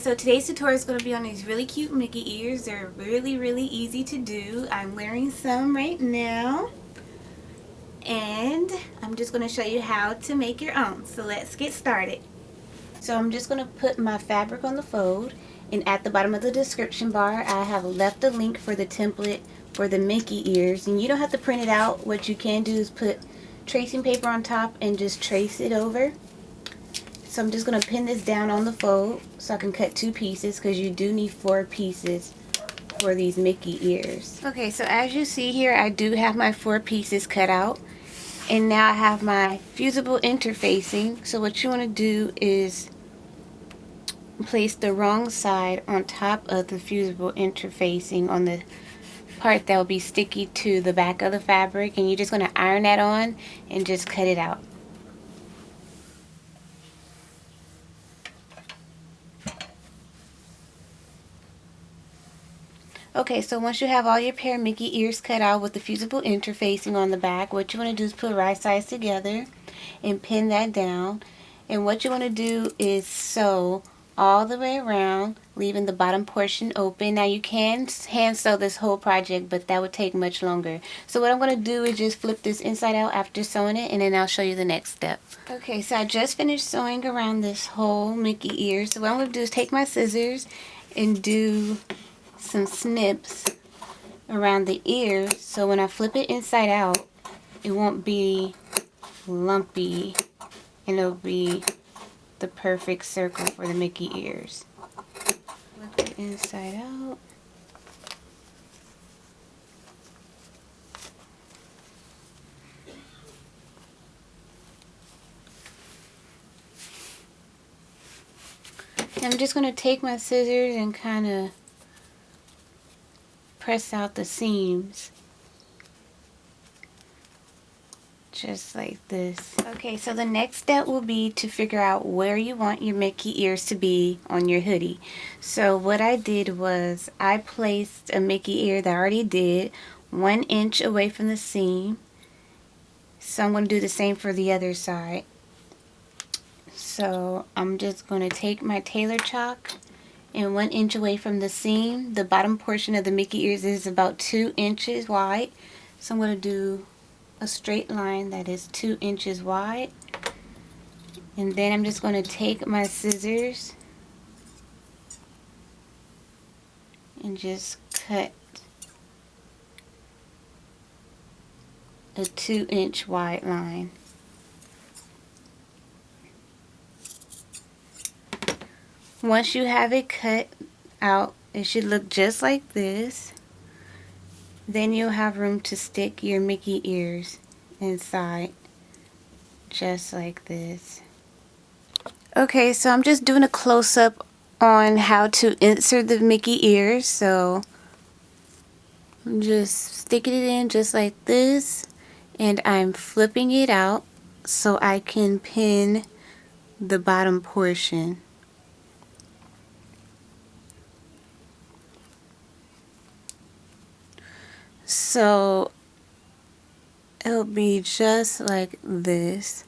So today's tutorial is going to be on these really cute Mickey ears. They're really easy to do. I'm wearing some right now. And I'm just going to show you how to make your own. So let's get started. So I'm just going to put my fabric on the fold. And at the bottom of the description bar, I have left a link for the template for the Mickey ears. And you don't have to print it out. What you can do is put tracing paper on top and just trace it over. So I'm just going to pin this down on the fold so I can cut 2 pieces, because you do need 4 pieces for these Mickey ears. Okay, so as you see here, I do have my 4 pieces cut out. And now I have my fusible interfacing. So what you want to do is place the wrong side on top of the fusible interfacing on the part that will be sticky to the back of the fabric. And you're just going to iron that on and just cut it out. Okay, so once you have all your pair of Mickey ears cut out with the fusible interfacing on the back, what you want to do is put right sides together and pin that down. And what you want to do is sew all the way around, leaving the bottom portion open. Now you can hand sew this whole project, but that would take much longer. So what I'm going to do is just flip this inside out after sewing it, and then I'll show you the next step. Okay, so I just finished sewing around this whole Mickey ear. So what I'm going to do is take my scissors and do some snips around the ear, so when I flip it inside out, it won't be lumpy and it'll be the perfect circle for the Mickey ears. Flip it inside out. I'm just going to take my scissors and kind of press out the seams just like this. Okay, so the next step will be to figure out where you want your Mickey ears to be on your hoodie. So what I did was I placed a Mickey ear that I already did 1 inch away from the seam. So I'm going to do the same for the other side. So I'm just going to take my tailor chalk, and 1 inch away from the seam, the bottom portion of the Mickey ears is about 2 inches wide. So I'm going to do a straight line that is 2 inches wide. And then I'm just going to take my scissors and just cut a 2 inch wide line. Once you have it cut out, it should look just like this. Then you'll have room to stick your Mickey ears inside, just like this. Okay, so I'm just doing a close-up on how to insert the Mickey ears. So I'm just sticking it in just like this, and I'm flipping it out so I can pin the bottom portion. So it'll be just like this.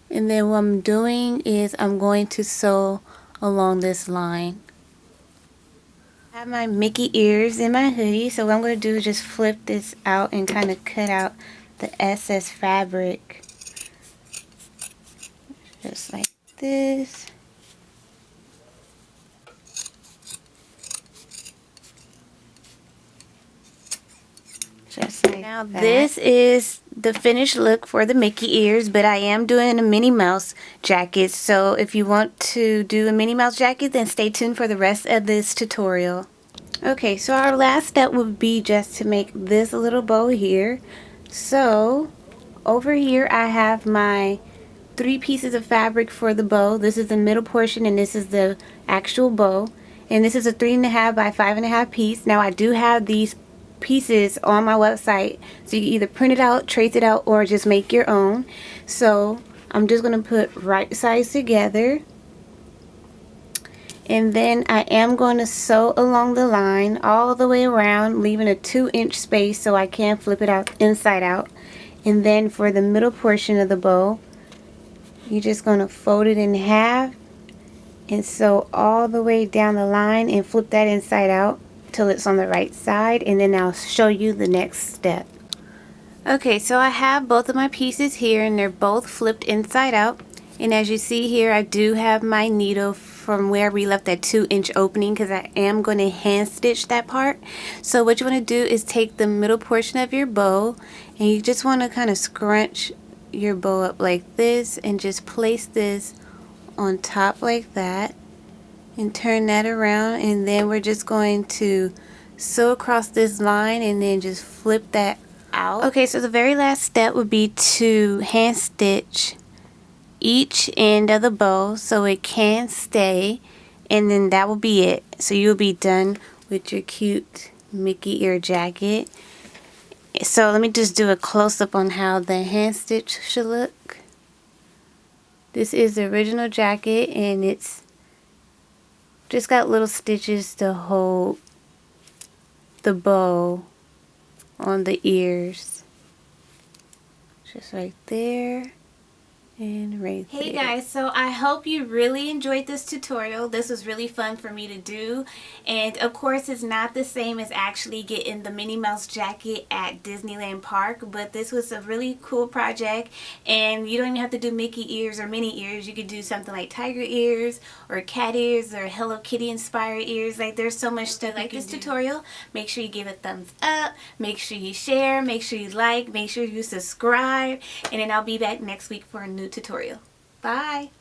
And then what I'm doing is I'm going to sew along this line. I have my Mickey ears in my hoodie, so what I'm going to do is just flip this out and kind of cut out the excess fabric. Just like this. Just like now that. This is the finished look for the Mickey ears, but I am doing a Minnie Mouse jacket. So if you want to do a Minnie Mouse jacket, then stay tuned for the rest of this tutorial. Okay, so our last step would be just to make this little bow here. So over here I have my 3 pieces of fabric for the bow. This is the middle portion, and this is the actual bow. And this is a 3.5 by 5.5 piece. Now I do have these pieces on my website, so you can either print it out, trace it out, or just make your own. So I'm just going to put right sides together, and then I am going to sew along the line all the way around, leaving a 2-inch space so I can flip it out inside out. And then for the middle portion of the bow, You're just going to fold it in half and sew all the way down the line and flip that inside out till it's on the right side, and then I'll show you the next step. Okay, so I have both of my pieces here and they're both flipped inside out, and as you see here, I do have my needle from where we left that 2-inch opening because I am going to hand stitch that part. So what you want to do is take the middle portion of your bow and you just want to kind of scrunch your bow up like this and just place this on top like that and turn that around, and then we're just going to sew across this line and then just flip that out. Okay, so the very last step would be to hand stitch each end of the bow so it can stay, and then that will be it. So you'll be done with your cute Mickey ear jacket. So let me just do a close-up on how the hand stitch should look. This is the original jacket and it's just got little stitches to hold the bow on the ears. Just right there. And right there. Hey guys, so I hope you really enjoyed this tutorial. This was really fun for me to do, and of course it's not the same as actually getting the Minnie Mouse jacket at Disneyland Park, but this was a really cool project, and you don't even have to do Mickey ears or Minnie ears. You could do something like tiger ears or cat ears or Hello Kitty inspired ears. Like, there's so much stuff. Like this tutorial, make sure you give a thumbs up, make sure you share, make sure you like, make sure you subscribe, and then I'll be back next week for a new tutorial. Bye!